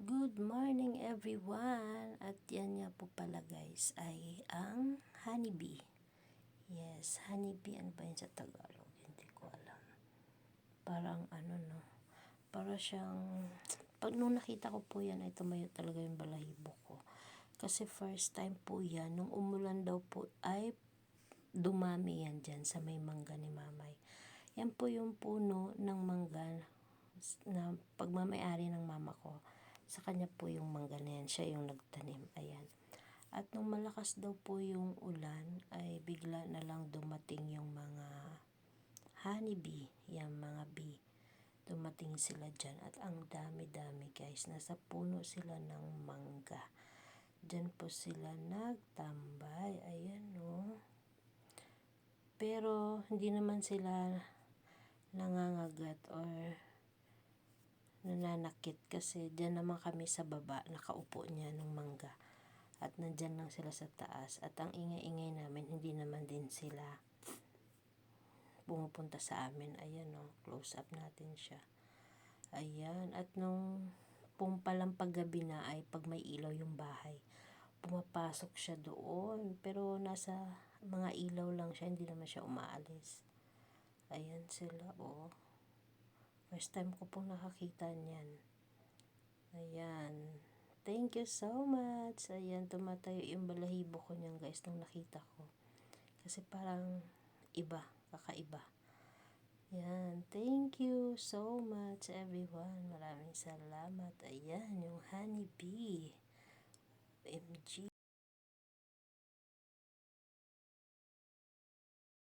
Good morning everyone! At yan nga po pala guys ay ang honeybee. Yes, honeybee. Ano ba yun sa Tagalog? Hindi ko alam. Parang no. Para siyang, nung nakita ko po yan ay tumayo talaga yung balahibo ko. Kasi first time po yan, nung umulan daw po ay dumami yan dyan sa may mangga ni Mamay. Yan po yung puno ng mangga na pagmamayari ng mama ko. Sa kanya po yung mangga na yan, siya yung nagtanim, ayan. At nung malakas daw po yung ulan, ay bigla na lang dumating yung mga honeybee, yung mga bee. Dumating sila dyan at ang dami-dami guys, nasa puno sila ng mangga. Dyan po sila nagtambay, ayan no. Pero hindi naman sila nangangagat or nananakit kasi dyan naman kami sa baba nakaupo niya ng mangga at nandyan lang sila sa taas at ang ingay-ingay namin hindi naman din sila pumupunta sa amin. Ayan o, close up natin siya, ayan. At nung palang paggabi na ay pag may ilaw yung bahay, pumapasok siya doon pero nasa mga ilaw lang siya, hindi naman siya umaalis. Ayan sila oh. First time ko pong nakakita niyan. Ayan. Thank you so much. Ayan, tumatayo yung balahibo ko niyan guys nung nakita ko. Kasi parang iba, kakaiba. Ayan. Thank you so much everyone. Maraming salamat. Ayan, yung honeybee. MG.